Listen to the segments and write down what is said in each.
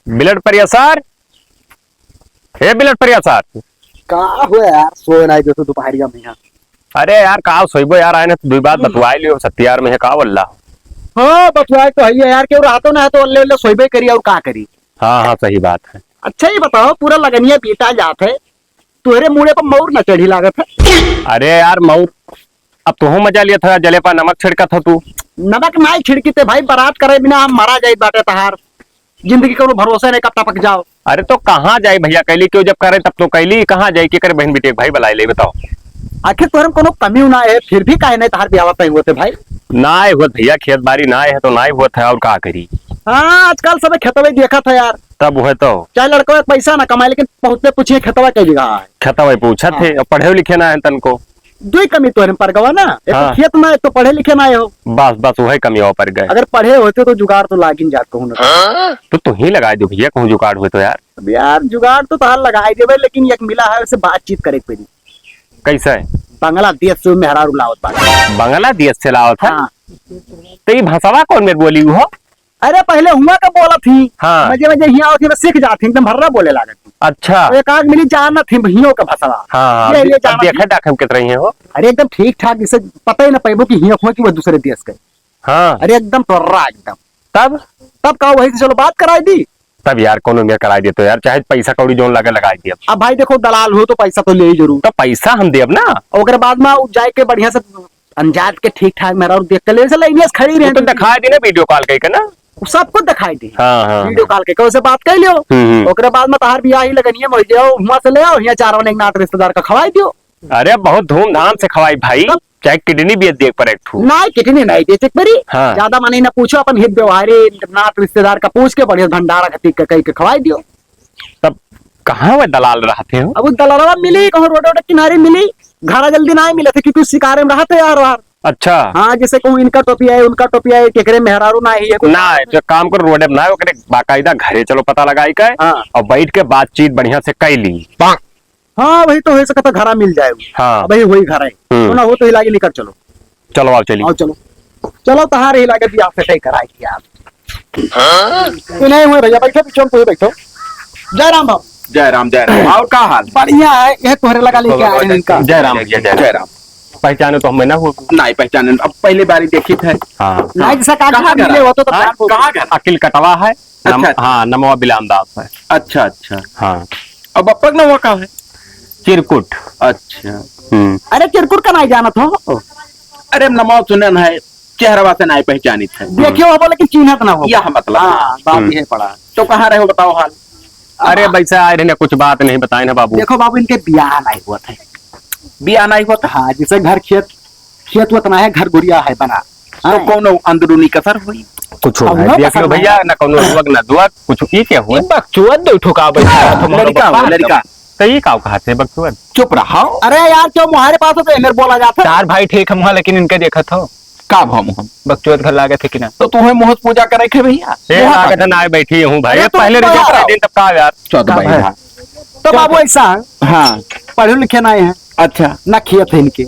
बिलट परिया सर, हे बिलट परिया सर। का हो यार, सोए नहीं जो दोपहरिया में यहाँ। अरे यार का सोइबो यार, आए ना दो बात बतवाई लियो सत्यार में है का वल्ला। हाँ बतवाए तो है यार, क्यों रहा तो ना है तो अल्ले अल्ले सोइबे करी और का करी। हाँ हाँ सही बात है। अच्छा ही बताओ, पूरा लगनिया बीता जात है, तुहरे मुड़े पर मौर न चढ़ी लागत है। अरे यार मऊ, अब तू मजा लिया था, जले पर नमक छिड़का था तू। नमक नाई छिड़की ते भाई, बारात करे बिना हम मारा जाए बाटे तहार। जिंदगी को भरोसे नहीं, कब टपक जाओ। अरे तो कहाँ जाए भैया, कैली क्यों जब करे तब तो कैली, कहाँ जाए कि करे बहन बेटे भाई बलाई ले बताओ। आखिर तुहरे कोनो कमी ना है, फिर भी काहे नहीं तहार ब्याह तय हुए थे भाई। ना हुआ भैया, खेत बाड़ी ना है तो ना हुआ था और का करी। हाँ आजकल सब खेतवे देखा था यार, तब हुए तो चाहे लड़का पैसा ना कमाए लेकिन पहुंचते पूछिए खेतवा कई जगह है। खेता भाई पूछा थे, अब पढ़े लिखे ना है तन को। दो ही कमी तुहरे पर गवा ना, एक हाँ। तो खेत में, एक तो पढ़े लिखे ना हो। बस बस वही कमी और पर गए। अगर पढ़े होते तो जुगाड़ तो लागिन जात कहूँ ना। तो तू ही लगा दो भैया, कहूँ जुगाड़ हुए तो यार। अब यार जुगाड़ तो तार लगाई देवे, लेकिन एक मिला है उससे बातचीत करे पड़ी। कैसे है? बांग्लादेश से मेहरा रुलावत बात। बांग्लादेश से लाओ था। हाँ। तो ये भाषावा कौन मेरे बोली हो? अरे पहले हुआ का बोला थी, हाँ। मजे मजे हिया होती सीख जाती, एकदम भर्रा बोले लागत थी। अच्छा। तो एक आग मिली जाना थी हियो का भाषा। हाँ ये अब जाना देखा थी। डाकम कित रही है हो। अरे एकदम ठीक ठाक, जिसे पता ही ना पैबो कि हिया हुआ कि वो दूसरे देश के। हाँ अरे एकदम टर्रा एकदम। तब कहा वही से चलो बात कराई दी। तब यार कोनो मेरे कराई दे तो यार, चाहे पैसा कौड़ी जोन लगे लगाई दिए। अब भाई देखो, दलाल हो तो पैसा तो ले ही जरूर। तो पैसा हम देब ना। और बाद में जाए के बढ़िया से अंजाद के ठीक ठाक मेहरा देख के ले से लाइनिया खड़ी रहे तो दिखाई दी ना वीडियो कॉल करके ना। सब कुछ दिखाई दी। हाँ हाँ वीडियो कॉल के कहो से बात कर लियो। ओकरे बाद में तहार बियाह ही लगनिए मर जाओ, हुआ से ले आओ, यहाँ चारों ने एक नात रिश्तेदार का खवाई दियो। अरे बहुत धूमधाम से खवाई भाई, चाहे किडनी भी देख पर एक ठू। ना कितनी नहीं देते परी। हाँ। ज्यादा माने ना पूछो, अपन हित व्यवहारे नात रिश्तेदार का पूछ के बढ़िया भंडारा खती कहीं के खवाई दियो। तब कहाँ वो दलाल रहते हो? अब उस दलालवा मिली कहूँ रोड किनारे मिली, घरा जल्दी ना मिले थे क्योंकि शिकारे में रहते यार। अच्छा। हाँ जैसे कहूँ इनका टोपी है उनका टोपी है, केकरे मेहरारू ना है ना जो काम करो रोड ना ओकरे बाकायदा घरे चलो पता लगाई के। हाँ। और बैठ के बातचीत बढ़िया से कैली। हाँ वही तो हो सकता घरा मिल जाए। हाँ। वही वही घर है तो ना हो तो हिला के निकल चलो। चलो आओ चलिए। आओ चलो चलो, तहार हिला के बियाह से तय कराई थी आप। तो नहीं हुए भैया, बैठो पीछे में बैठो। जय राम बाबू। जय राम जय राम। और का हाल? बढ़िया है, यह तोहरे लगा लेके आए हैं इनका। जय राम भैया जय राम। पहचानो तो हमें ना हो। नहीं पहचाने, अब पहले बारी देखी थे। हाँ नहीं जैसा कहाँ कहा घर मिले है? हो तो हाँ, कहाँ घर? अकिल कटवा है। अच्छा। हाँ नमवा बिलाम दास है। अच्छा अच्छा। हाँ अब अब तक ना हुआ का है? चिरकुट। अच्छा। अरे चिरकुट का नहीं जाना था, अरे नमो सुनन है, चेहरा से नहीं पहचानी थे। देखियो हो बोले कि चिन्हत ना हो। यह मतलब। हाँ बात ये पड़ा। तो कहाँ रहे हो बताओ हाल? अरे वैसा आए रहने कुछ बात नहीं बताए ना बाबू। देखो बाबू, इनके बियाह नहीं हुआ था। बिया नहीं होता? हाँ जैसे घर खेत खेत उतना है, घर गुड़िया है बना। तो कौन अंदरूनी कसर हुई? कुछ अब ना देख लो पसंद भैया, ना कोनो दुआक ना दुआक कुछ ये क्या हुआ? बकचोद दो ठोका लड़का हो, लड़का। तो ये का कहा थे बकचोद? चुप रहो। अरे यार क्यों मुहारे पास हो तो इधर बोला जाता है। चार भाई ठीक हम लेकिन इनके देखा था का भाव हम बकचोद घर लागे थे कि ना। तो तुम्हें मुहत पूजा करे खे भैया? ये लागत है ना बैठी हूँ भाई, अरे तो पहले तो रिजल्ट यार। दिन तब का यार। चौदह का भाई भाई? हाँ। तो बाबू ऐसा हाँ। पढ़े लिखे ना है, अच्छा। ना खेत है इनके,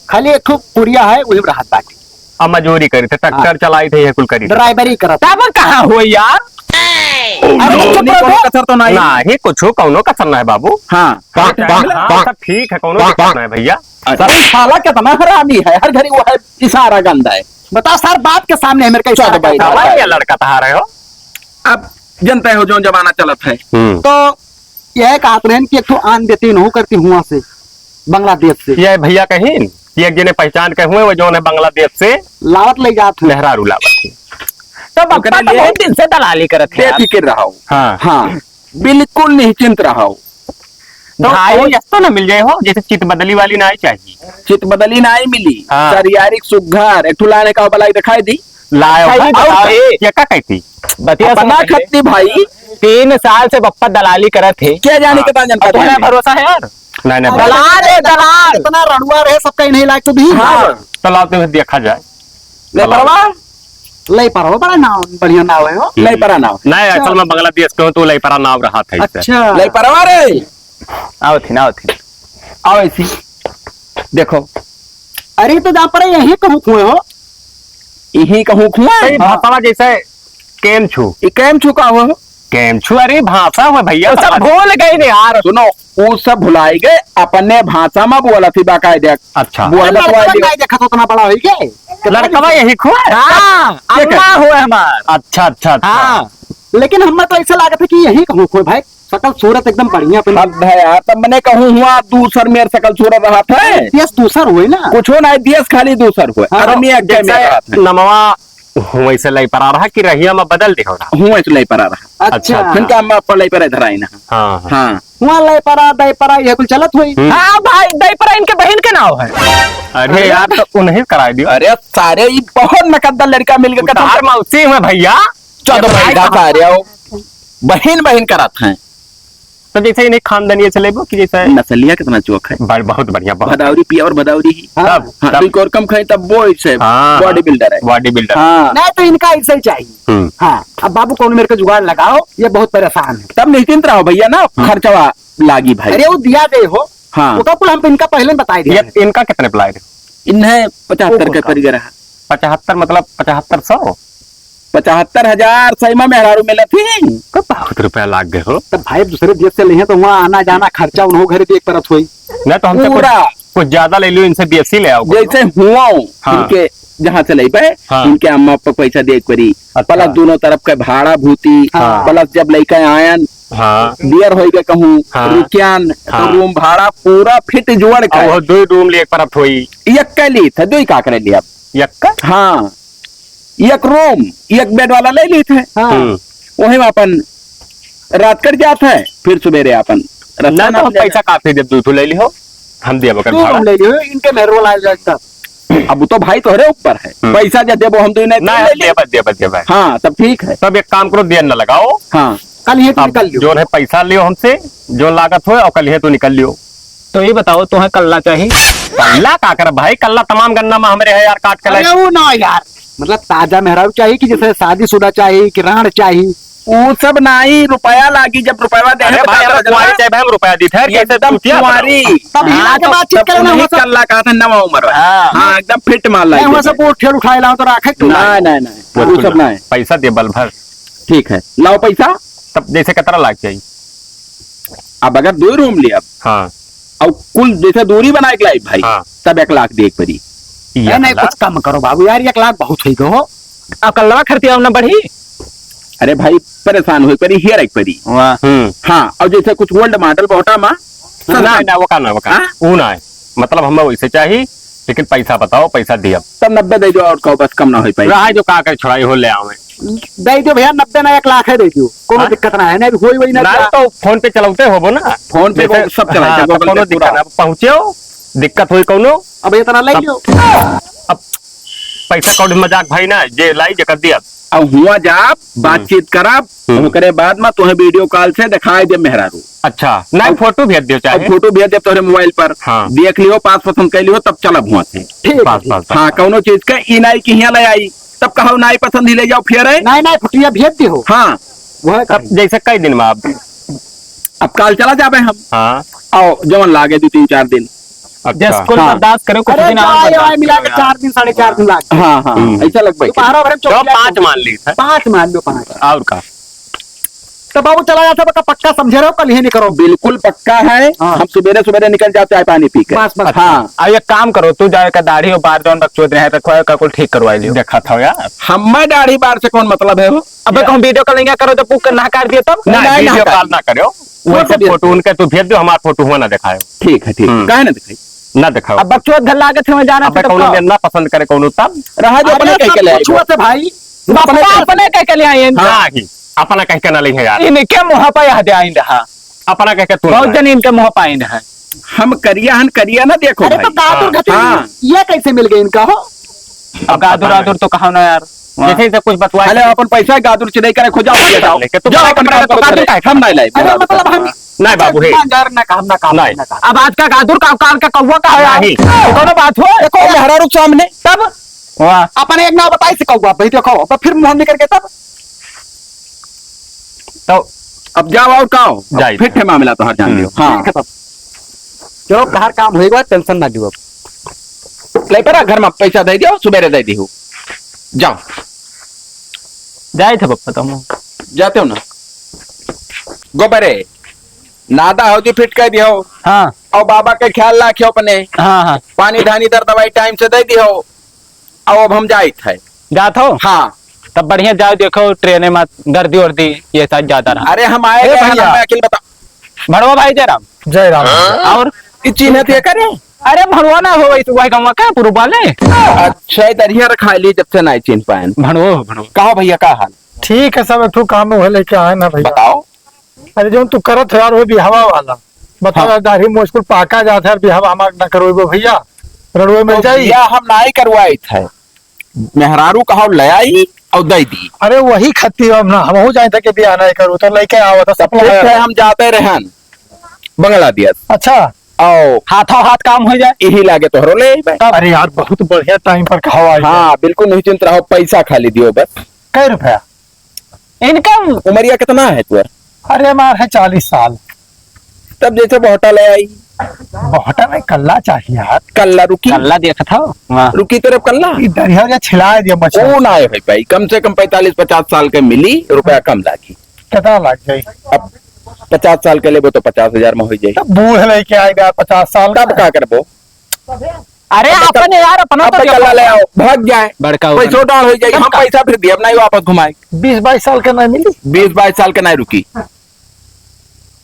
खाली एक पुड़िया है वही राहत बाकी। अब मजूरी करी थे, ट्रैक्टर चलाई थे, ये कुल करी थे। ड्राइवरी करत। तब कहाँ हो यार? अरे चुप रहो। कसर तो नहीं। ना ही कुछ कौनो का करना है बाबू। हाँ। हाँ, सब ठीक है, कौनो दिक्कत नहीं है भैया। अरे साला कितना हरामी है, हर घड़ी वो है इशारा गंदा है। बताओ सर, बाप के सामने है मेरे का इशारा भाई, करता है। हमारे ये लड़का तहा रहे हो। अब जनता हो जो जमाना चलत है। तो यह कहत रहे कि एक तो आन देती नहीं करती हुआ से बांग्लादेश से ये भैया कहीं ये एक जने पहचान के हुए वो जो है बांग्लादेश से लावत ले जात है। लहरा रुलावत थी। तो बप्पा तो बहुत दिन से दलाली करत है यार। बेफिक्र रहो। हाँ हाँ बिल्कुल निश्चिंत रहो। तो भाई तो ना मिल जाए हो, जैसे चित बदली वाली ना चाहिए। चित बदली नहीं मिली। हाँ। सरियारिक सुघर एक ठुलाने का बलाई दिखाई दी। लाए हो सही बताओ। ये का कहती बतिया अपना समझ ले। खत्ती भाई 3 साल से बप्पा दलाली करत थे। क्या जाने कितना जनता तुम्हें है। भरोसा है यार? नहीं नहीं दलाल है दलाल। इतना रड़ुआ रहे सबका ही नहीं लायक तो भी। हाँ। तालाब में देखा जाए। नहीं परवाह ले पर हो बड़ा नाव, बढ़िया नाव है हो। नहीं परा ना। नहीं असल में बांग्लादेश के हो तो लईपरा नाव रहा था इससे। अच्छा नहीं परवाह रे। आओ थी ना आओ थी। आओ ऐसी देखो अरे तो जहाँ पर यही कहूँ हुए हो। यही कहूँ खुआ सही भाषा जैसे केम छू कैम चुका हो। केम छु अरे भाषा हुआ भैया तो सब भूल गए ने यार। सुनो वो सब भुलाई गए अपने भाषा में बोला थी बाकायदे। अच्छा बोला तो आई नहीं देखा तो उतना बड़ा हो गया लड़कवा यही खुआ हाँ अम्मा हुए हमार। अच्छा अच्छा अच्छा हाँ लेकिन हमें तो ऐसा लगा था कि यही कहूँ कोई भाई सकल सूरत एकदम बढ़िया अपनी हद है यार। तब मैंने कहूँ हुआ दूसर मेरे सकल सूरत रहा था देश दूसर हुए ना कुछ हो ना देश खाली दूसर हुए हाँ, अरे मैं अग्गे में रहा था नमवा वैसे लाई पर आ रहा कि रहिया में बदल दे रहा। हूँ इसलिए पर आ रहा अच्छा फिर का अम्मा पर लई पर इधर आई ना हाँ हाँ। हाँ वहाँ लय परा दय परा यह कुल चलत हुई हाँ भाई दईपरा इनके बहन के नाम है। अरे यार तो उन्हें करा दियो। अरे सारे ये बहुत नकद्दर लड़का मिल गया तार मौसी में भैया चौदह भाई का सारे आओ बहन बहन कराते हैं तो जैसे इन्हें खानदानी चले कि जैसे नसलिया कितना चौक है बहुत बढ़िया बहुत भदावरी पिया और भदावरी ही हाँ, तब हाँ तब कोई और कम खाई तब वो इससे हाँ, बॉडी बिल्डर है बॉडी बिल्डर हाँ नहीं तो इनका ऐसा ही चाहिए हाँ अब बाबू कौन मेरे को जुगाड़ लगाओ ये बहुत परेशान है तब निश्चिंत रहो भैया ना खर्चवा लागी भाई अरे वो दिया दे हो हाँ वो कुल हम इनका पहले बताई दिया ये इनका कितने प्लाई इन्हें 75 का परिगर है 75 मतलब 7500 75,000 सही में मेहरारू मिला थी को बहुत रुपया लाग गए हो। तब भाई दूसरे देश से ले तो वहाँ आना जाना खर्चा उन्हों घर भी एक तरफ हुई नहीं तो हमसे पूरा कुछ ज्यादा ले लियो इनसे बीएससी ले आओ जैसे हुआ हाँ। इनके जहाँ से ले पे हाँ। इनके अम्मा पापा पैसा दे करी अच्छा। प्लस दोनों तरफ का भाड़ा भूती हाँ। प्लस जब लड़का आयन हाँ बियर हो गए कहूँ हाँ। रुकियान हाँ। तो रूम भाड़ा पूरा फिट जोड़ अब का वो दो रूम लिए एक परत हुई एक का ली था दो ही का करे लिया यक्का हाँ एक रूम एक बेड वाला ले ली थे हाँ वही में अपन रात कर जाता है फिर सवेरे अपन ना तो हम पैसा काफी दे दूध ले लियो हम दिया बकर तू भाड़ा हम ले लियो इनके मेहर लाए जाता अब तो भाई तोहरे ऊपर है पैसा जब देबो हम तो ना नहीं दे भाई हाँ तब ठीक है तब एक काम करो देर न लगाओ हाँ कल ये तो अब निकल लियो जो है पैसा लियो हमसे जो लागत हो और कल है तो निकल लियो। तो ये बताओ तुम्हें कल्ला चाहिए। कल्ला का कर भाई कल्ला तमाम गन्ना में हमारे है यार काट के अरे लाए वो ना यार मतलब ताजा मेहरारू चाहिए कि जैसे शादीशुदा चाहिए कि राण चाहिए वो सब नहीं रुपया लागी जब रुपया दे अरे भाई हमें कुंवारी चाहिए भाई हम रुपया दी थे कैसे एकदम टूटिया कुंवारी तब हिला के बातचीत करे ना नहीं हो सब कल्ला कहा था नवा उम्र हाँ। हाँ एकदम फिट माल नहीं लागी हो सब वो ठेल उठाए लाओ तो राखे तू नहीं नहीं नहीं वो सब नहीं पैसा दे बल भर ठीक है लाओ पैसा तब जैसे कतरा लाग चाहिए। अब अगर 2 रूम लिया हाँ और कुल जैसे दूरी बना के लाई भाई हाँ। तब 1 लाख दे एक परी नहीं कुछ कम करो बाबू यार 1 लाख बहुत हुई हो अब कल्ला खर्चिया ना बढ़ी। अरे भाई परेशान हुई परी हियर एक परी हाँ और जैसे कुछ वर्ल्ड मॉडल बहुटा माँ ना ना वो का ना वो का हाँ? वो ना है मतलब हमें वैसे चाहिए लेकिन पैसा बताओ पैसा दिया तब 90 दे दो और कहो बस कम ना हो पाई रहा जो का कर छुड़ाई हो ले आवे दे दो भैया 90 ना 1 लाख है दे दियो कोनो हाँ? दिक्कत ना है ना होई वही ना ना तो फोन पे चलाते होबो ना फोन पे जैसे- सब चलाते हाँ, हैं, तो Google कोनो पे पूरा। दिक्कत ना पहुंचे दिक्कत हुई कोनो अब इतना ले लियो अब पैसा कौड़ी मजाक भाई ना जे लाई जे कर दिया अब हुआ जाप बातचीत करब ओकरे बाद में तुम्हें वीडियो कॉल से दिखाई दे मेहरारू अच्छा नहीं फोटो भेज दियो अब चाहे फोटो भेज दे तोहरे मोबाइल पर हाँ। देख लियो पास पसंद कर लियो तब चलब हुआ से ठीक पास है पास हाँ कौनो चीज का ई नाई की हिया ले आई तब कहो नाई पसंद ही ले जाओ फिर है नहीं नहीं फुटिया भेज दी हो हाँ वो अब जैसे कई दिन में आप अब काल चला जाबे हम हाँ आओ जवन लागे 2-3-4 दिन अच्छा जिसको हाँ। बर्दाश्त करो कुछ अरे दिन और आए बर्दाश्त मिला करो के यार। 4 दिन 4.5 दिन लाग हाँ हाँ ऐसा लग भाई दोपहर भर तो 5 मान ली था 5 मान लो 5 और का तो बाबू चला जाता बका पक्का समझे रहो कल ही नहीं करो बिल्कुल पक्का है हाँ। हम सवेरे सवेरे निकल जाते हैं पानी पी के बस बस हाँ अब एक काम करो तू जाए का दाढ़ी और बार जौन बकचोद रहे तो का कुल ठीक करवाई लियो। देखा था यार हमें दाढ़ी बार से कौन मतलब है हो अबे कहूँ वीडियो कॉलिंग करो तो पुक ना कर दिए तब ना नहीं, वीडियो ना कॉल ना करो वैसे भेज फोटो उनके तू भेज दो हमारा फोटो हुआ ना दिखायो ठीक है ठीक है काहे ना दिखाई ना दिखाओ अब बकचोद घर लागत है जाना अब कौनो दिन ना पसंद करे कौनो तब रहा जो अपने कह के ले छुआ से भाई अपने कह के ले आए हाँ ही अपना कह के ना लेंगे यार इनके मुँह पर यह दे आई रहा अपना कह के तू बहुत जन इनके मुँह पर आई रहा। हम करिया ना देखो अरे तो भाई दादुर घटी हाँ। ये कैसे मिल गई इनका हो अब गादुर आदुर तो कहा ना यार जैसे जैसे कुछ बतवा अरे अपन पैसा गादुर चिड़ै करे खो जाओ लेके तो जाओ बड़ा अपन कपड़ा काम तो करो गादुर घरे। का है। हम नहीं लाई अरे मतलब हम नहीं बाबू हे ना काम ना काम नहीं। ना काम अब आज का गादुर का काल का कौवा का है यार नहीं। दोनों बात हो देखो मेहरा रुक सामने तब वाह अपने एक ना बताई से कहूँ भाई देखो अब फिर मुंह निकल के तब तो अब जाओ और काओ जाइए। फिर है मामला तो हर जान लियो हाँ ठीक है तब चलो बाहर काम होएगा टेंशन ना दियो अब ले पर घर में पैसा दे दियो सुबेरे दे दियो जाओ जाए थे पप्पा तुम जाते हो ना गोबरे नादा होती फिट कर दियो हाँ और बाबा के ख्याल रखियो अपने। हाँ हाँ पानी धानी दर दवाई टाइम से दे दियो और अब हम जाए थे। जात हो हाँ तब बढ़िया जाओ, देखो ट्रेन में गर्दी वर्दी ये सब ज्यादा रहा। अरे हम आए हैं, भैया। मैं अकेले बता भड़वा भाई जयराम जय राम। और चिन्ह थे करे। अरे भड़वा ना हो वही गाँव का पुरु वाले। अच्छा दरिया रखा ली जब से नहीं चिन्ह पाए। भड़वो कहो भैया का हाल ठीक है सब तू काम में लेके आए ना भैया। बताओ। अरे जो तू करत है यार वो बिहावा वाला बताओ। हाँ। दाढ़ी मुश्किल पाका जाता है बिहावा हमार ना करो भैया रड़ुए मिल जाई। या हम नहीं करवाए थे मेहरारू कहो ले आई और दे दी। अरे वही खत्ती हम ना हम हो जाए थे कि बियाह नहीं करूँ तो लेके आओ तो ठीक है सपना। हम जाते रहन बांग्लादेश अच्छा आओ हाथों हाथ काम हो जाए। यही लागे तोहरो ले आई भाई। अरे यार बहुत बढ़िया टाइम पर खाओ आई। हाँ बिल्कुल निश्चिंत रहो, पैसा खाली दियो बस। कै रुपया? इनकम उमरिया कितना है तुअर? अरे हमार है 40 साल। तब जैसे बहुटा ले आई। बहुटा में कल्ला चाहिए यार। कल्ला रुकी अल्लाह देखा था वहाँ। रुकी तेरे कल्ला ई दरिया छिला दिया मछली। कौन आए भाई भाई कम से कम 45-50 साल के मिली रुपया कम लागी। कितना लग जाये? अब 50 साल के लेबो तो 50,000 में हो जाये। बूढ़ लेके आएगा 50 साल तब क्या करबो? अरे अपने यार अपना अब तो कल्ला ले आओ भाग जाए बड़का पैसों डाल हो जाएगी। हम पैसा फिर दिए अब नहीं वापस घुमाए। 20-22 साल का नहीं मिली 20-22 साल के नहीं रुकी।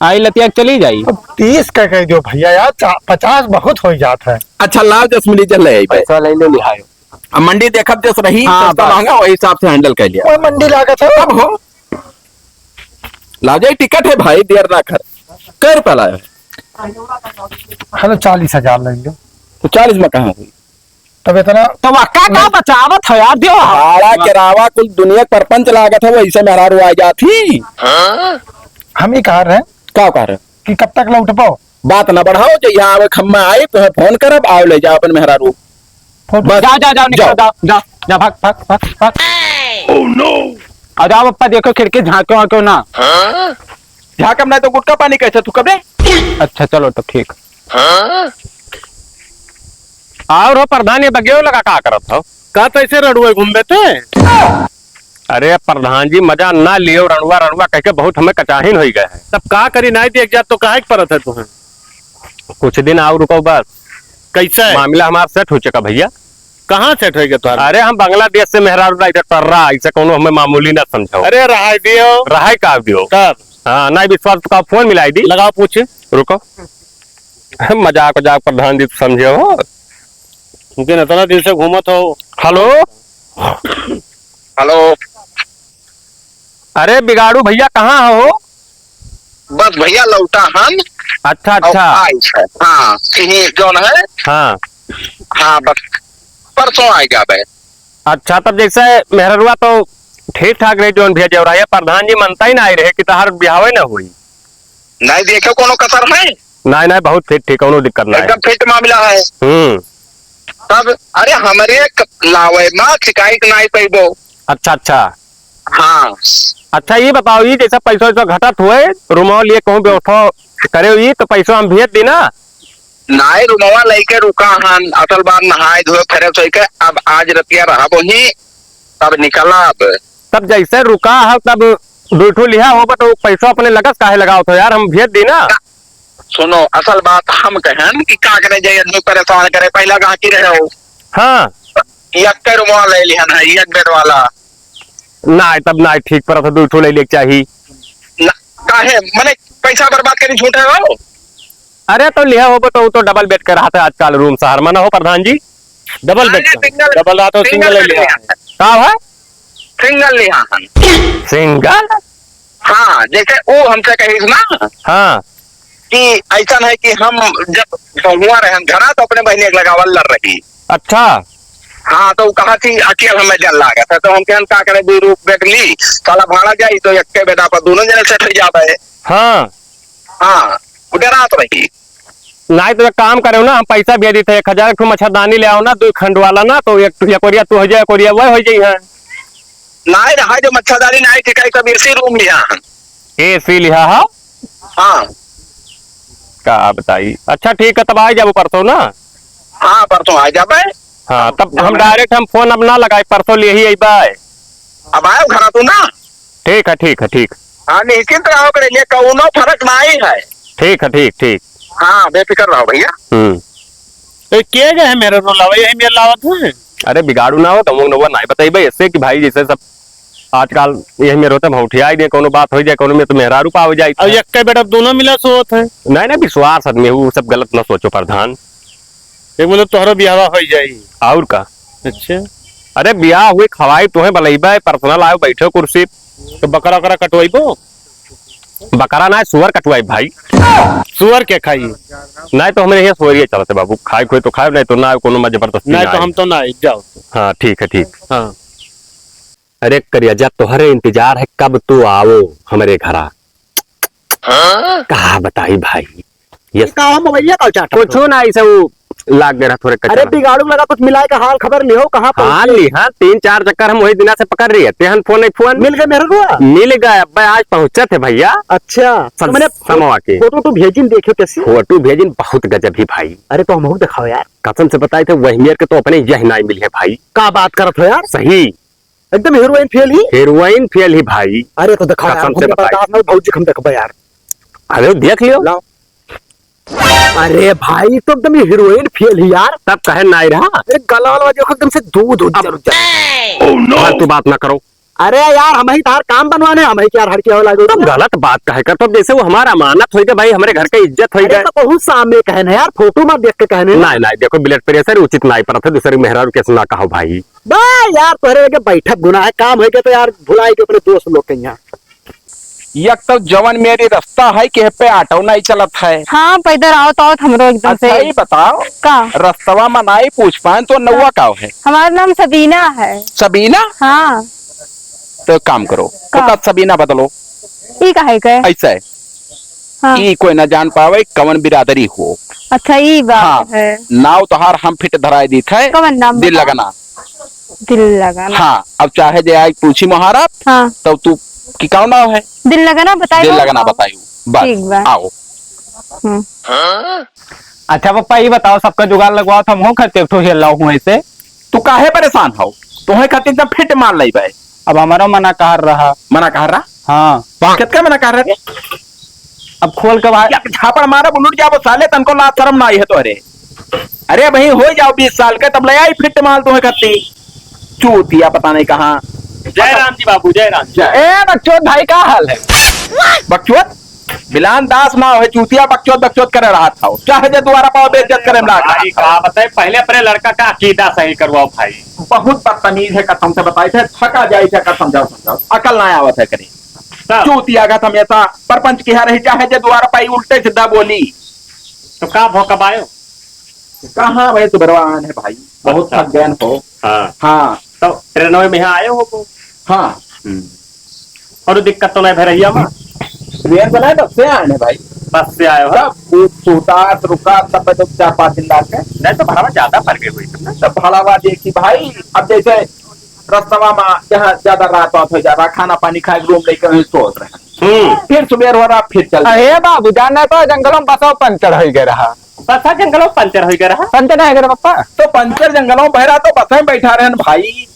आई लतिया चली जाई। तो 30 का कह दो भैया यार 50 बहुत हो जाता है। अच्छा लाल 10 मिली चल ले आई भाई। पैसा ले लो लिहायो। अब मंडी देखब जस रही हाँ, सस्ता बस। महंगा वही हिसाब से हैंडल कर लिया। वो मंडी लागत है अब हो ला जाए टिकट है भाई देर ना कर कर पला है। हेलो 40,000 ले लो। तो 40 में कहाँ हुई? तब इतना तो वक्का का बचावत है यार दियो। भाड़ा किरावा कुल दुनिया परपंच लागत है वही से मेहरारू आ जाती। हम ही कह रहे हैं क्या कर कि कब तक लौट पाओ। बात ना बढ़ाओ जो यहाँ आवे खम्मा आए तो फोन करब आओ ले जाओ अपन मेहरारू। बस जाओ जाओ जाओ निकलो जाओ। जाओ जाओ जाओ भाग भाग भाग भाग। आ जाओ पप्पा देखो खिड़की झांको आके ना। झाकम नहीं तो गुटका पानी कैसे तू कब रे? अच्छा चलो तो ठीक। और हो प्रधान ये बगे लगा का करत हो का तैसे रड़ुए घूमबे ते? अरे प्रधान जी मजा ना लियो रणुआ रणुआ कह के बहुत हमें कचाहीन हो गए हैं। तब का करी नहीं देख जा तो काहे के परत है तुम्हें? कुछ दिन और रुको बस कैसे मामला हमारा सेट हो चुका भैया। कहाँ सेट होएगा तुम्हारा? अरे हम बांग्लादेश से मेहरारू इधर कर रहा ऐसे कोनो हमें मामूली ना समझो। अरे रहा दियो रहा का दियो तब हाँ नहीं विश्वास तो का फोन मिलाई दी लगाओ पूछ। रुको मजाक वजाक प्रधान जी समझे हो। दिन इतना दिन से घूमत हो। हेलो हेलो अरे बिगाड़ू भैया कहाँ हो? बस भैया लौटा हम अच्छा और अच्छा आई है। हाँ यही जौन है। हाँ हाँ बस परसों आएगा भाई। अच्छा तब जैसे मेहरुआ तो ठीक ठाक रहे जोन भेजे और प्रधान जी मनता ही ना रहे कि तहार ब्याह ना हुई। नहीं देखे कोनो कसर है नहीं नहीं बहुत फिट ठीक कोनो दिक्कत नहीं एकदम फिट मामला है। तब अरे हमारे लावे माँ शिकायत नहीं पैबो। अच्छा अच्छा हाँ अच्छा ये बताओ ये जैसा पैसा वैसा घटत हुए रूमो लिए कहूँ बैठो करे हुई तो पैसा हम भेज दी ना। नाई रुमवा लेके रुका हन असल बात नहाए धोए फ्रेश होके अब आज रतिया रहा वही तब निकला। अब तब जैसे रुका है तब बैठो लिया हो तो पैसा अपने लगस काहे लगाओ तो यार हम भेज दी ना। सुनो असल बात हम कहन कि का करे जाए आदमी परेशान करे पहला गांकी रहे हो। हाँ एक रुमवा ले लिहन है एक बेड वाला। नहीं तब नहीं ठीक पर तो बैठो ले लेके चाहिए। काहे मने पैसा बर्बाद करी झूठे हो। अरे तो लिया हो तो डबल बेड कर रहा था आजकल रूम शहर में ना हो प्रधान जी। डबल बेड सिंगल डबल रहा तो सिंगल ले लिया। का है सिंगल लिया हन। सिंगल हाँ जैसे वो हमसे कही ना हाँ कि ऐसा है कि हम जब हुआ रहे घरा तो अपने बहनी लगावल लड़ रही। अच्छा हाँ तो कहा थी अकेल हमें जल लागा था तो हम कहन का करे दो रूप बेड ली साला भाड़ा जाई तो एक बेटा पर दोनों जने सेट हो जाता है। हाँ हाँ डरात रही। नहीं तो एक काम करो ना हम पैसा भेज दी थे 1000 एक मच्छरदानी ले आओ ना 2 खंड वाला ना तो एक कोरिया तू हो जाए कोरिया वह हो जाई है। नहीं रहा जो मच्छरदारी नहीं थी कहीं सब इसी रूम लिया हन। एसी लिया है हाँ का बताई। अच्छा ठीक है तब आ जाओ परसों ना। हाँ परसों आ जाबे। हाँ तब हम डायरेक्ट हम फोन अब ना लगाए परसों ले ही आई बाय। अब आयो घरा तू ना। ठीक है ठीक है ठीक। हाँ निश्चिंत रहो करे लिए कौनो फर्क नहीं है। ठीक है, ठीक ठीक। हाँ बेफिक्र रहो भैया। तो किए गए मेरे रो लावा यही मेरे लावत है। अरे बिगाड़ू ना हो तुम लोग नहीं बताई भाई ऐसे कि भाई जैसे सब आजकल यही में रोते उठिया ही दे कोनो बात हो जाए कोनो में तो मेहरारू पाव जाए। अब एक के बेटा दोनों मिला सोत है। नहीं नहीं विश्वास आदमी वो सब गलत ना सोचो प्रधान। एक मतलब तोहरा ब्याह हो जाई। और का? अच्छा अरे ब्याह हुई खवाई तुम्हें बलैबा पर्सनल आयो बैठो कुर्सी। तो बकरा वकरा कटवाइबो? बकरा ना सुअर कटवाई भाई। सुअर के खाई? नहीं तो हमें यही सोरिए चलते बाबू, खाए खोए तो खाए नहीं तो ना कोनो में जबरदस्ती नहीं तो हम तो ना जाओ। हाँ ठीक है ठीक। हाँ अरे करिया तोहरे इंतजार है कब तू आओ हमारे घरा। कहा बताई भाई ये काम भैया कल चाटा कुछ ना ऐसे वो लाग गया थोड़े अरे बिगाड़ू लगा कुछ मिलाए का हाल खबर नहीं हो कहाँ हाँ ली हाँ 3-4 चक्कर हम वही दिना से पकड़ रही है तेहन फोन नहीं फोन मिल गए मेरे को। मिल गए अब आज पहुंचे थे भैया। अच्छा तो मैंने समवा के फोटो तो भेजिन देखे कैसे फोटो भेजिन बहुत गजब ही भाई। अरे तो हम दिखाओ यार कसम से बताए थे वही के तो अपने यही नहीं मिले भाई। का बात करत हो यार सही एकदम हीरोइन फेल ही। हीरोइन फेल ही भाई। अरे तो दिखाओ यार कसम से बताई। भौजी हम देखो यार। अरे देख लियो। लाओ अरे भाई तो एकदम हीरोइन फेल ही यार। तब कहे नहीं रहा। अरे गला वाला देखो एकदम से दूध तू बात ना करो। अरे यार हम ही तार काम बनवाने हम ही यार हर क्या लागो तुम गलत बात कहे कर तो जैसे वो हमारा अमानत हो गया भाई हमारे घर की इज्जत हो गई। तो बहुत सामने कहने यार फोटो मत देख के कहने। नहीं नहीं देखो ब्लड प्रेशर उचित नहीं पड़ा था दूसरे मेहरारू कैसे ना कहो भाई। भाई यार तोहरे के बैठक गुनाह है काम है के तो यार भुलाई के अपने दोस्त लोग के यहाँ। एक तो जवन मेरी रास्ता है कि पे ऑटो नहीं चलत है। हाँ पैदल आओ तो हमरो एकदम अच्छा से। ही बताओ का रास्तवा में नहीं पूछ पाए तो नौवा का है? हमारा नाम सबीना है। सबीना? हाँ तो काम करो का? तो सबीना बदलो ई काहे के? ऐसा है हाँ ई कोई न जान पावे कवन बिरादरी हो। अच्छा ई बात हाँ है। नाव तोहार हम फिट धराई दी थे कवन नाम दिल बताओ? लगना। दिल लगाना। हाँ अब चाहे जे आज पूछी महाराज हाँ तो तू की कौन नाव है? दिल लगाना बताइए। दिल लगना बतायू ठीक बा। बस आओ। अच्छा पप्पा ये बताओ सबका जुगाड़ लगवाओ तो हम हो खाते तो हिल लाओ हूँ ऐसे। तू काहे परेशान हो? तुम्हें खातिर तो फिट मान ली भाई। अब हमारा मना कर रहा। मना कर रहा? हाँ कितना मना कर रहे? अब खोल के बाहर या झापड़ मारा बुलट जाओ साले तनको लाज शर्म नहीं है तो। अरे भाई हो जाओ 20 साल का तब ले आई फिट माल तुम्हें खत्ती चूतिया पता नहीं कहाँ। जय राम जी बाबू जय राम जी। ए बच्चों भाई का हाल है? बकचोद बिलान दास ना हो चूतिया बकचोद बकचोद करे रहा था चाहे जे दोबारा पाओ बेइज्जत करे में भाई का बताए पहले अपने लड़का का अकीदा सही करवाओ भाई। बहुत बदतमीज है कसम से बताई थे थका जाए थे कसम जाओ समझाओ अकल ना आवत है करे चूतिया का हमेशा परपंच की रही चाहे जे दोबारा पाई उल्टे सीधा बोली तो का भौकब आयो? कहाँ भाई तू बरवान है भाई बहुत थक गए हो। हाँ हाँ तो ट्रेनों में यहाँ आए हो? हाँ और दिक्कत तो नहीं भैया माँ ट्रेन से नहीं बस से आए हैं भाई। बस से आए हो? सब सूता रुका सब तो 4-5 दिन लाग गए। नहीं तो भाड़ा ज्यादा पड़ गई हुई तुमने। सब भाड़ावा देखी भाई अब जैसे रस्तवा में जहाँ ज्यादा रात वात हो जा रहा खाना पानी खाए रूम लेकर वहीं सोच रहे फिर सुबह हो रहा फिर चल। अरे बाबू जान तो जंगलों में बसाओ पंचर हो गया रहा। बसा जंगलों पंचर हो गया रहा। पंचर नहीं गया पप्पा तो पंचर जंगलों बहरा तो बस में बैठा रहे भाई।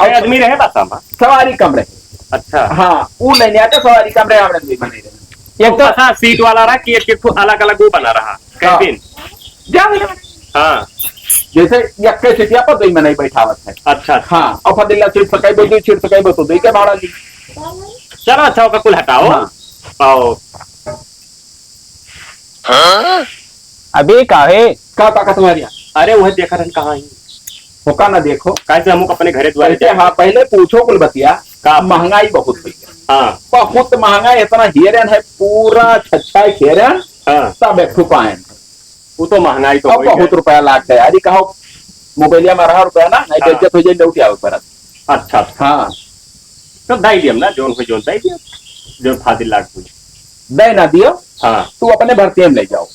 और आदमी रहे बसा में सवारी कम रहे। अच्छा हाँ वो लेने आते सवारी कम रहे हमने भी बने रहे। एक तो बसा सीट वाला रहा कि एक अलग अलग वो बना रहा कैबिन। हाँ जैसे यक्के सीटिया पर दो में नहीं बैठावत है। अच्छा हाँ और फदिल्ला सीट सकाई दो सीट सकाई तो दो के भाड़ा ली। चलो अच्छा होगा कुल हटाओ। हाँ। आओ अभी का है क्या ताकत तुम्हारी? अरे वह देखा रहे कहाँ ही होका ना देखो कैसे हम अपने घरे द्वारे कैसे। हाँ पहले पूछो कुल बतिया का महंगाई बहुत हुई है। हाँ बहुत महंगाई इतना हेरन है पूरा छच्छा हेरन हाँ सब एक पाए वो तो महंगाई तो अब हुई है। बहुत रुपया लाग गया यार कहो मोबाइलिया में रहा रुपया ना नहीं हाँ। बेइज्जत हो जाए लौटी आओ पर। अच्छा हाँ तो दाई दियम ना जोन हुई जोन दाई दियम जोन फादिल लाग हुई दे ना दियो हाँ तू अपने भर्ती में ले जाओ।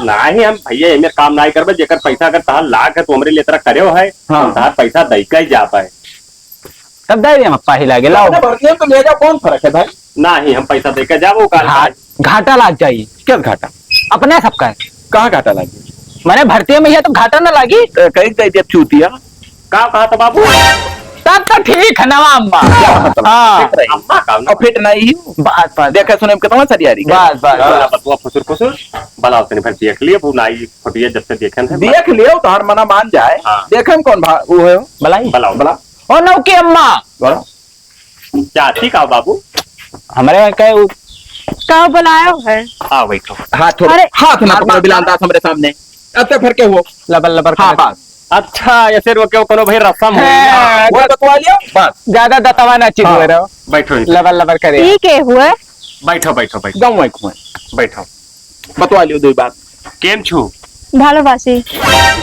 नहीं हम भैया एमे काम नहीं करबे जेकर पैसा अगर तहां लाख है तो हमरे लिए तरह करे है। हाँ। तहां पैसा दई के ही जा पाए तब दे दिया पप्पा ही लागे लाओ। अपने भर्ती में तो ले जाओ कौन फर्क है भाई? नहीं हम पैसा दे के जाबो काल घाटा लाग जाये क्या घाटा? अपने सबका है। कहाँ घाटा लगी? मैंने भर्ती में है तो घाटा ना लगी। कहीं दे दिया चूतिया का कहा था बाबू? तब तो ठीक है नवा अम्मा। हाँ अम्मा का और फिट नहीं हूँ बस बस देखे सुने में कितना सरियारी बस बस बतुआ फुसुर फुसुर बलाओ तने फिर देख लिए वो नाई फटिया जब से देखे थे देख लियो तो हर मना मान जाए हाँ। देखे में कौन वो है बलाई बलाओ बला ओ नौकी अम्मा बड़ा चाची का बाबू हमारे यहाँ क्या का बुलायो है? आओ बैठो हाथ अरे। हाथ ना पकड़ो बिलांदास हमरे सामने अते फिर के हुआ लबर लबर हाँ करे। बस अच्छा ऐसे वो कोनो भाई रस्म हो हाँ, वो बतवा लिया बस ज्यादा दतवा ना चीज हुए रहो बैठो लबर लबर करे ठीक है हुए। बैठो बैठो बैठो गाँव में खुए बैठो बतवा लियो दो बात केम छू भालोबासी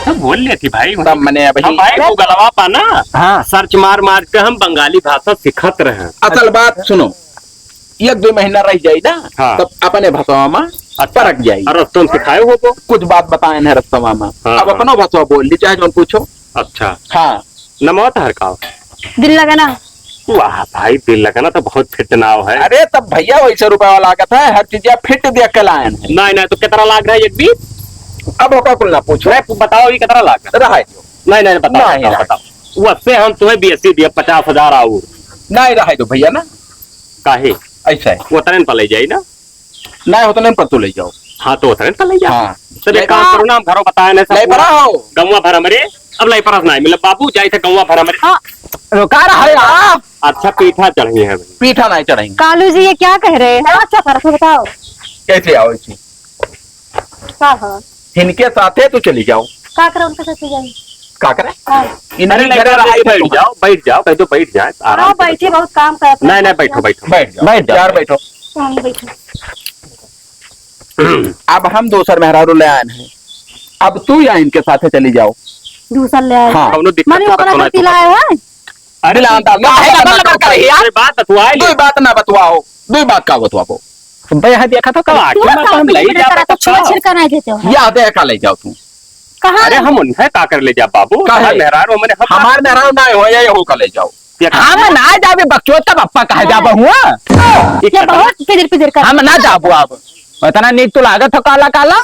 तो बोल लेती भाई तब मैंने हम अभी भाई को गलवा पाना हाँ सर्च मार मार के हम बंगाली भाषा सिखत रहे असल बात सुनो 1-2 महीना रह जाए ना हाँ। तब अपने भाषा में परक जाए और तुम सिखाए हो वो कुछ बात बताए हैं रस्तवा में हाँ, अब हाँ। अपना भाषा बोल ली चाहे जो पूछो अच्छा हाँ नमो हरकाओ दिल लगाना। वाह भाई दिल लगाना तो बहुत फिट नाव है अरे तब भैया वैसे रुपया वाला लागत है हर चीज फिट देख के लाए हैं नहीं नहीं तो कितना लाग रहा है एक बीस अब होगा कुल ना पूछो नहीं बताओ ये कितना लाग रहा रहा है नहीं नहीं बताओ नहीं, बताओ बताओ उससे हम तुम्हें बीएससी दिया 50,000 और नहीं रहा तो भैया ना काहे ऐसा है वो तरन पर ले जाई ना नहीं होता नहीं पर तू ले जाओ हाँ तो तरन पर ले जा हाँ। चल एक काम करो ना हम घरों बताए ना ले पड़ा हो गौवा भर हमारे अब लाई परस नहीं मतलब बाबू जाए थे गौवा भर हमारे हाँ रुका रहा है आप अच्छा पीठा चढ़ी है भाई पीठा नहीं चढ़ेंगे कालू जी ये क्या कह रहे हैं? अच्छा फर्क बताओ कैसे आओ इसी का है? इनके साथे तो चली जाओ का करे उनके साथ जाए? का करे हाँ इन्हीं घरे रहा बैठ जाओ कहीं तो बैठ जाए आराम हाँ, से बैठे बहुत काम कर नहीं नहीं बैठो बैठो बैठ जाओ बैठ जाओ। यार बैठो हम बैठे। अब हम दोसर मेहरारू ले आए हैं अब तू या इनके साथे चली जाओ दूसरा ले आए हाँ, कौनो दिक्कत मानी तो ओकरा कतनो पति नहीं लाए हैं? अरे बिलांदा अरे बात बतवाए दो बात ना बतवाओ दो बात का बतवाओ भाई यहाँ देखा था कब आखिर तू में तो हम ले कहाँ जा करा तो छुआ छिड़का नहीं देते हो? या देखा ले जाओ तू कहाँ? अरे हम उन्हें का कर ले जा बाबू काहे? मेहरार मैंने हम हमारे मेहरारू ना हो या हो का ले जाओ हम ना जाबे बच्चों तब अप्पा कहा जाबा हुआ ये बहुत पिदर पिदर कर हम ना जाबो अब इतना नीक तो लागत हो काला काला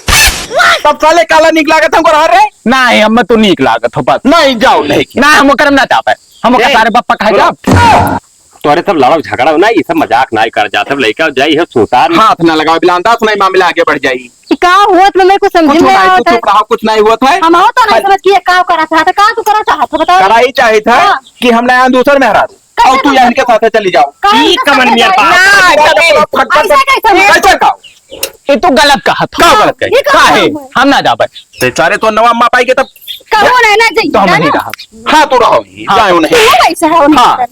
तब साले काला निकला के तुमको रह रहे नहीं हम तो नीक लागत हो बस नहीं जाओ नहीं ना हम करम ना जाबे हम ए, सारे बप्पा कहा जाब तोरे सब लड़ाई झगड़ा ना ये सब मजाक नहीं कर जाते लेकर जाई है सुतार हाथ ना लगाओ बिलांदा नहीं मामला आगे बढ़ जाएगी का हुआ तो मेरे को समझ कुछ में नहीं आता तू है। चुप रहो कुछ नहीं हुआ था हम हो तो नहीं समझ किए का करा था तो का तू करा चाहत बताओ। कराई चाहिए था हाँ। कि हम यहाँ दूसर मेहरारू और तू यहाँ इनके साथ चली जाओ की कमन नियर बात ऐसा कैसे कैसे खाओ ये तो गलत कहा था क्या गलत कही? ये का है कहा हम ना जाबे बेचारे तो नवा अम्मा पाई के तब कहो ना ना तो हम नहीं जाइए रहा हाँ तो रहो जाओ नहीं वो कैसा है उनका? हाँ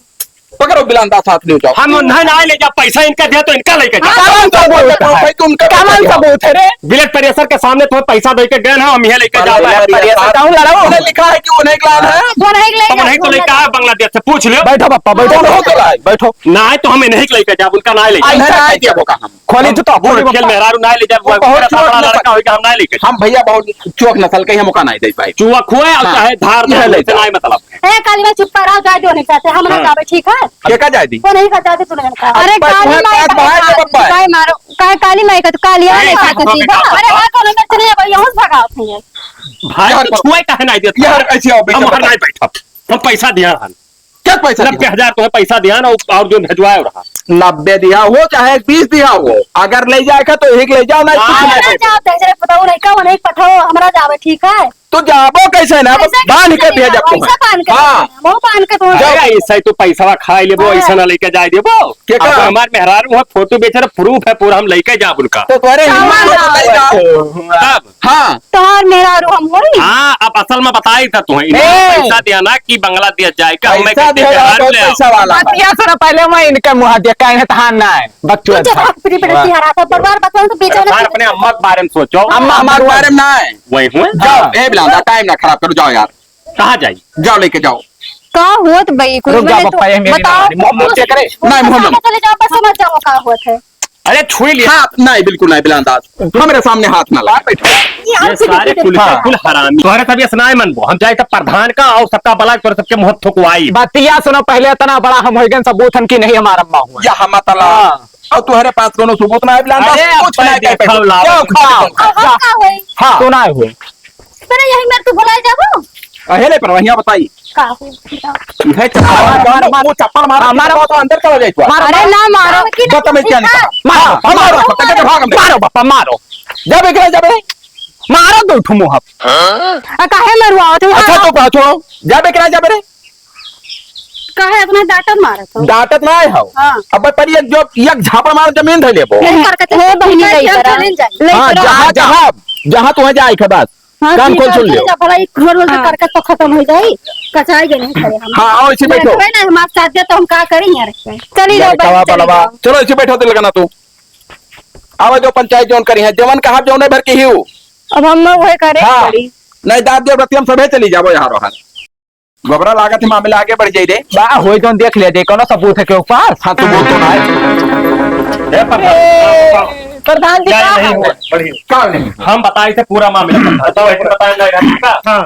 पकड़ो बिलांदा साथ ले जाओ हम उन्हें ना ले जा पैसा इनका दिया तो इनका लेके जा कौन सा सबूत है? भाई तुम कर कमाल सबूत है रे ब्लड प्रेशर के सामने तुम्हें पैसा दे के गए ना हम यहाँ लेके जा उन्हें लिखा है कि उन्हें ग्लान है वो नहीं तो लेगा नहीं तो लेके आया बांग्लादेश से पूछ लो बैठो पप्पा बैठो हो तो लाए बैठो ना तो हमें नहीं लेके जा उनका ना लेके उन्हें ना दिया वो हम खोली तो खेल पप्पा मेहरारू ना ले जा वो बहुत मेरा चोट बड़ा नसल- लड़का होगा हम ना लेके हम भैया बहुत चौक नस्ल के हम मौका नहीं दे पाए चुआ खुए और हाँ। चाहे धार यह ले से जा। नहीं मतलब ए काली में चुप रहो जाए दो नहीं चाहते हम ना हाँ। जावे ठीक है के का जाए दी वो नहीं खा चाहते तूने कहा अरे अब काली तुम्हें माई बात बाहर से बप्पा है। काय मारो काय काली माई का तो कालिया नहीं, नहीं खा नहीं, सकती नहीं, अरे हां कौन अंदर चले जाओ यहां से भगाओ नहीं भाई यार, तो छुए काहे नहीं देता यार ऐसे आओ हम बेटा हर नहीं बैठा हम पैसा दिया हन क्या पैसा 90,000 तुम्हें पैसा दिया ना और जो भिजवाए रहा 90 दिया हो चाहे 20 दिया हो अगर ले जाएगा तो एक ले जाओ ना हमरा जाओ तेरे बताओ नहीं का वो नहीं पठाओ हमरा जावे ठीक है तो जाबो कैसे ना बांध के भेजा ऐसा बांध के हाँ वो बांध के तो जाएगा ऐसा तो पैसा खाए लेबो हाँ। ऐसा ना लेके जाए देबो के अब का? हमारे मेहरारू है फोटो बेचे प्रूफ है पूरा हम लेके जा उनका तो तुम्हारे हिम्मत हो तो ले जाओ तब हाँ तोहर मेरा रू हम होई हाँ अब असल में बताई था तुम्हें ए! पैसा दिया ना कि बांग्लादेश जाएगा हमें पैसा कहते देगा मेहरारू बहुत ले आओ। पैसा वाला है। बतिया सुना पहले मैं इनके मुंह देखा है धान ना है बच्चों तू जब हक प्री पड़ती हरा था परिवार बच्चों तो बेचो यार अपने अम्मा के बारे में सोचो अम्मा हमारे बारे में ना है वही हुए जाओ ए बिलांदा टाइम ना खराब करो जाओ यार कहाँ जाई जाओ लेके जाओ का हुआ तो भाई कोई रुक जा मैंने पप्पा, ये मेरी बताओ ना, मोहम्मद क्या करे? नहीं, मोहम्मद। चले जाओ बस समझ जाओ का हुआ था अरे छुई लिया हाथ नहीं बिल्कुल नहीं बिलांदा हमारे सामने हाथ ना लगा ये सारे कुल हरामी तोहरे तभी स्नाय मनबो हम जाए तो प्रधान का और सबका बला तोरे सबके मुंह थुकवाई बतिया सुनो पहले इतना बड़ा हम होगन सबूतन की नहीं हमारा अम्मा हुआ या हम तला और तुम्हारे पास कोनो सबूत ना है बिलांदा अरे अब कुछ नहीं देखो, लाओ। जाओ खाओ का हुआ हाँ तो ना हुए मैंने यही मेरे को बुलाए जाबो अहेले पर वहिया बताई का है चप्पल वो चप्पल मारो तो अंदर चला जाए तो अरे ना मारो बता मैं क्या नहीं मारो मारो पता के भाग मारो बापा मारो जब एक जब मारो दो ठुमो हप काहे मरवाओ तुम अच्छा तो कहा छोड़ो जब एक जब रे काहे अपना डांटत मारत हो डांटत ना है हां अब पर एक जो एक झापड़ मार जमीन धले बो हे बहिनी ले हां जहां जहां जहां तू जाए के बाद कान खोल सुन लियो भला एक घर वाला करकट तो खत्म हो जाई कचाई गए नहीं खड़े हम हां आओ इसे बैठो ना हमारे साथ दे तो हम का करें यार चली जाओ कवा बलवा चलो इसे बैठो दिल लगाना तू आवा जो पंचायत जोन करी है जवन कहा जो ने भर के हिउ अब हम वही करे हाँ। नहीं दाद दे प्रति हम सभे चली जाबो यहाँ रोहन घबरा लागत है मामला आगे बढ़ जाई रे बा होई तो देख ले देखो ना सबूत है के ऊपर हाँ तू बोल तो ना है प्रधान जी का क्या नहीं हम बताए थे पूरा मामला बताया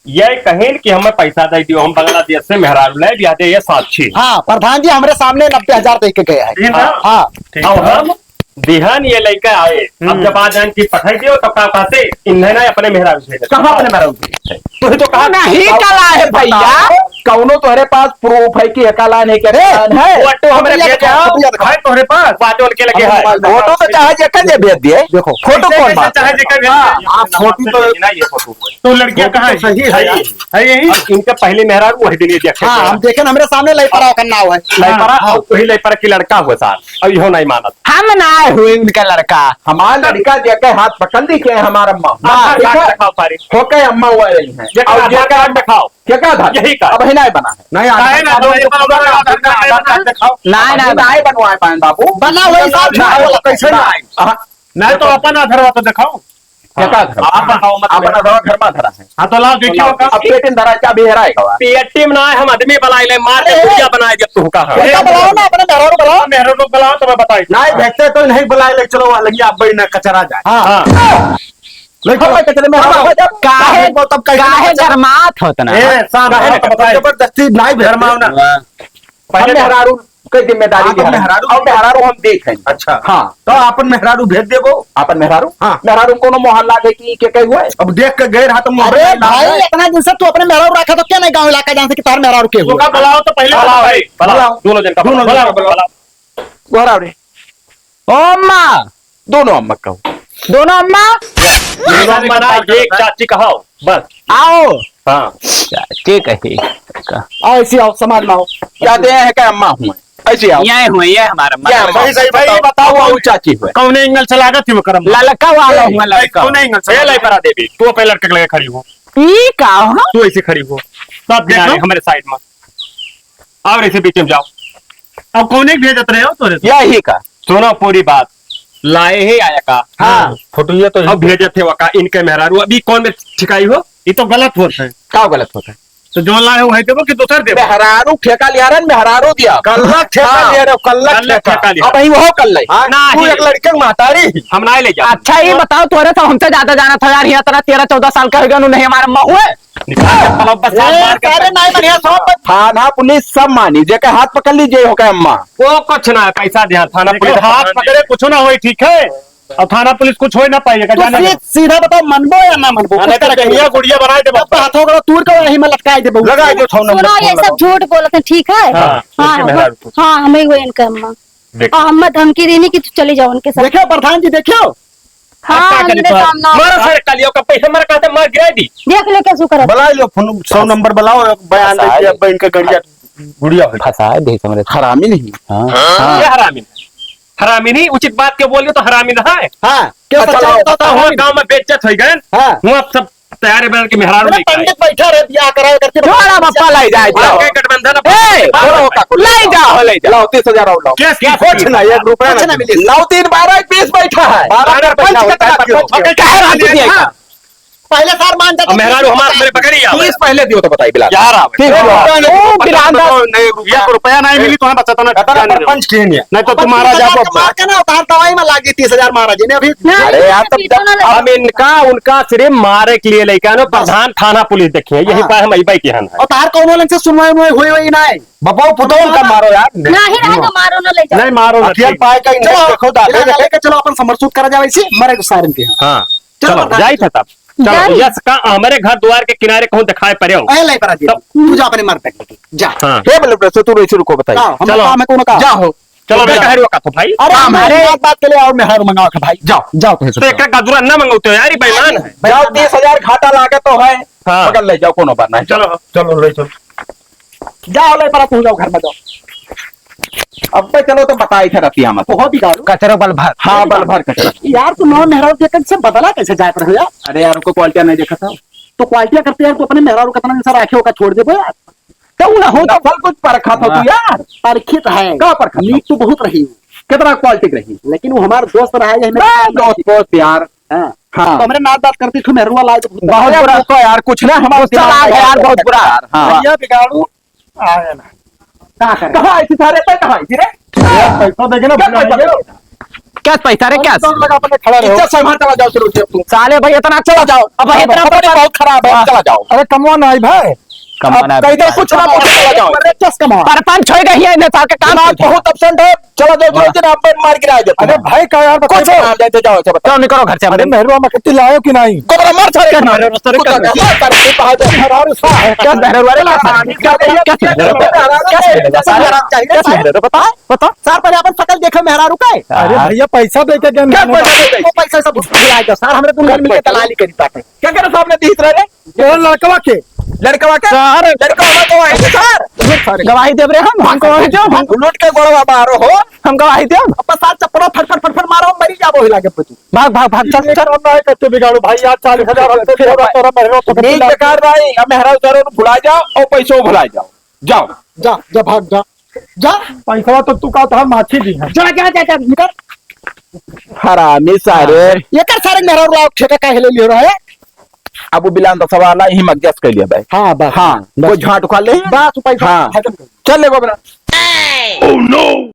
ये कहें कि हमें पैसा दे दियो हम बांग्लादेश से मेहरारू ले दिया दे ये साक्षी हाँ प्रधान जी हमारे सामने 90,000 दे के गए हैं हाँ और हम बिहान ये लड़का आए अब जब आज जान की पठाई दियो तो का कहते इन्हें ना अपने मेहरारू से कहाँ अपने मेहरारू तू तो कहा नहीं कला है भैया कौनो तुम्हारे पास प्रूफ है कि अकाला नहीं करे है फोटो हमरे भेज है तोहरे पास फोटो के लगे है फोटो तो चाहे जेकर जे भेज दिए देखो फोटो कौन बात चाहे जेकर आप फोटो तो ना ये फोटो तो लड़कियां कहां है सही है यही इनके पहले मेहरारू वही दिन ये देखे हाँ हम देखे हमारे सामने लईपरा करना हुआ है लड़का और वही लड़का की लड़का हुआ साल अब इहो नहीं मानत हम ना हुए उनका लड़का हमारा लड़का जेकर हाथ पकड़ दी के हमारा अम्मा दिखाओ सारी होके अम्मा हुआ रही है और जेकर दिखाओ क्या कहा था यही का अब ही नहीं बना है नहीं दिखाओ नहीं बनवाए पाए बाबू बना वही साहब कैसे नहीं तो अपन आधार तो दिखाओ क्या कहा था आप बताओ मत अपना घर में धरा है हाँ तो लाओ देखियो अब पेटिन धरा क्या भी हेराएगा पेटी में ना हम आदमी बनाए ले मार के पूजा बनाए जब तू कहा बुलाओ ना अपने मेहरारू बुलाओ मेहरो लोग बुलाओ तो मैं बताई नहीं देखते तो नहीं बुलाए ले चलो लगी आप बड़ी ना कचरा जाए हाँ काहे गरमात होत ना जबरदस्ती नहीं भरमाओ ना पहले मेहरारू की जिम्मेदारी हाँ, तो मेहरारू और मेहरारू हम देख हैं अच्छा हाँ तो अपन मेहरारू भेज देबो अपन मेहरारू हाँ। मेहरारू कोनो मोहल्ला के की के कई हुए अब देख के गए रहा तो अरे भाई इतना दिन से तू अपने मेहरारू रखा तो क्या नहीं गांव इलाका जान से कि तार मेहरारू के हुए बुलाओ तो पहले बुलाओ भाई बुलाओ दोनों जन का बुलाओ घोराव रे ओ अम्मा दोनों अम्मा कहो दोनों अम्मा बना एक चाची कहो बस आओ हाँ ठीक है आओ ऐसे आओ समाज में आओ क्या दे है क्या अम्मा हुए ऐसे आओ यही हुए ये हमारा क्या मतलब सही सही भाई बताओ आओ चाची हुए कौन एंगल से लागत थी वो करम ललका वाला हुआ लड़का कौन एंगल से लाई परा देवी तू पहले लड़के के लगे खड़ी हो ई का हो तू ऐसे खड़ी हो सब देखो हमारे साइड में और ऐसे बीच में जाओ अब कौन एक भेजत रहे हो तोरे यही का सुनो पूरी बात लाए ही आया का हाँ फोटो ये तो अब भेजे थे वका इनके मेहरारू अभी कौन में ठिकाई हो ये तो गलत होता है क्या गलत होता है तो जो लाए हो वही देवो कि दूसर देवो मेहरारू ठेका लिया रहा मेहरारू दिया कल्ला ठेका ले रहे हो कल्ला ठेका लिया। अब वही वो कर ले ना तू एक लड़के की महतारी हम ना ले जा अच्छा ये बताओ तोरे तो हमसे ज्यादा जाना था यार यहाँ तरह 13-14 साल का हो गया नहीं हमारा अम्मा हुए थाना पुलिस सब मानी जेके हाथ पकड़ लीजिए हो के अम्मा वो कुछ ना पैसा दिया थाना पुलिस हाथ पकड़े कुछ ना हो ठीक है और थाना पुलिस कुछ हो ना पाएगा जाने सीधा बताओ मनबो या ना मनबो गुड़िया गुड़िया बनाए दे हाथों का तूर का वही में लटकाई दे लगाए दो सुनो ये सब झूठ बोलते हैं ठीक है हाँ हमें वो इनका अम्मा और अम्मा धमकी देने की चली जाओ उनके साथ देखो प्रधान जी देखो हाँ मेरे सामने मारो सर कलियो का पैसा मार कहते मार गिरा दी देख लो कैसे कर बुला लो फोन 100 नंबर बुलाओ बयान दे अब इनका गड़िया गुड़िया फंसा है देख हमरे हरामी नहीं ये हरामी हरामी नहीं उचित बात के बोलियो तो हरामी ना है हाँ क्यों अच्छा गाँव में बेइज्जत हो गए हाँ हूँ अब सब तैयार बन के मेहरारू नहीं पंडित बैठा रहे बियाह कराए करके थोड़ा बप्पा लाई जाए जाओ गठबंधन लाई जाओ ले जाओ लाओ 30,000 और लाओ केस कुछ ना 1 रुपया कुछ ना मिले। लाओ 3 12 20 बैठा है 12 पंच का पहले सार मान जाते मेहरारू हमारे मेरे पकड़ी फीस पहले दियो तो बताइए बिला यार रुपया नहीं मिली तो बचा तो पंच के नहीं तो तुम्हारा जाओ ना उतार दवाई में लागी 30,000 महाराज जी ने अभी अरे यार तब हम इनका उनका सिर्फ मारे के लिए लेकर आनो प्रधान थाना पुलिस देखिए यही पर हम अईबाई के हन है उतार कौन लंग से सुनवाई हुई नहीं बपाओ पुतौल का मारो यार नहीं रहा मारो ना ले जाओ नहीं मारो हथियार पाए का चलो देखो दादा लेके चलो अपन समरसूद करा जावे इसी मरे को सारन के हाँ चलो चलो जाई था तब जाई। यस का हमारे घर द्वार के किनारे कहूँ दिखाए पड़े हो। ए लाई पर जी तू जा अपने मर पे लेके जा हाँ हे बोले तो तू ऐसे रुको बताइए। जाओ हम चलो। काम है कोनो का जाओ चलो मैं कह रही हूँ भाई अरे हमारे बात के लिए और मेहर मंगाओ के भाई जाओ जाओ तो तो एक गजरा न मंगते हो यार, ये बेईमान है। जाओ 30,000 घाटा लागे तो है हाँ। पकड़ ले जाओ कोनो बात नहीं। चलो चलो ले चलो जाओ लाई पर तू जाओ घर में जाओ अब पे चलो तो बताई थे रतिया मत। बहुत ही गाड़ू कचरो बल भर। हाँ बल भर कचरा। यार तू नौ मेहरारू देख से बदला कैसे जाए पर हो यार अरे यार उनको क्वालिटी नहीं देखा था तो क्वालिटियां करते यार तो अपने मेहरारू कितना सर आंखें होकर छोड़ दे यार तो ना हो तो सब कुछ परखा था तू यार। परखित है कहाँ परखा था? नीक तो बहुत रही हूँ कितना क्वालिटी रही लेकिन वो हमारा दोस्त रहा है दोस्त दोस्त यार। हाँ हाँ तो हमरे नाच बात करती थी मेहरुआ लाए बहुत बुरा तो यार कुछ ना हमारा गुस्सा आ गया यार, बहुत बुरा। हाँ भैया बिगाड़ू आ गया ना कहाँ करे कहाँ ऐसी सारे पे कहाँ ऐसी रे पैसा देखे ना क्या पैसा? क्या पैसा रे क्या अपने खड़ा रहो इज्जत से वहाँ चला जाओ शुरू से तुम साले भाई इतना चला जाओ अब भाई इतना बहुत खराब है चला जाओ। अरे कमवा नहीं भाई कमाना अब इधर कुछ ना बोलो चला जाओ। चस कमा परपंच हो गई है नेता के काम आज बहुत अपसेंट है चलो जाओ चलो जनाब पे मार गिरा दे। अरे भाई का यार कुछ नाम देते जाओ सब क्यों नहीं करो घर से अरे मेहरुआ मकती लायो कि नहीं कोबरा मार सारे क्या मारे रे, सारे क्या मारे? मार कर तू कहा जा मेहरारू सा है क्या बहरे वाले बता सर पर अपन शकल देखे मेहरारू का अरे भैया पैसा दे के क्या पैसा दे के? वो पैसा सब खिलाएगा सर हमरे तुम मिलके दलाली करी पाते क्या करे सामने दिख रहे रे ये लड़कवा के लड़का के सर लड़का वाला तो है सर गवाही दे रहे हम गवाही दो लूट के गोड़वा मारो हो हम गवाही दो अपन साथ चप्पड़ा फट फट मारो मरी जाबो हिला के तू भाग भाग भाग चल चल ना कत्ते बिगाड़ू भाई यार 40,000 हमसे फिर तोरा मेहरो तो नहीं बेकार भाई अब मेहरा जरूर भुला जाओ और पैसों भुला जाओ जाओ जा जा भाग जा जा पैसा तो तू का तो हम माछी दी है जा जा जा निकल हरामी सारे ये कर सारे मेहरारू लाओ ठेका काहे ले लियो रहा है अब बिलान तो सवाल ही मगजस कर लिया भाई। हां बस हाँ वो झाट खा ले बस पैसा हाँ। हजम कर चल ले गोबरा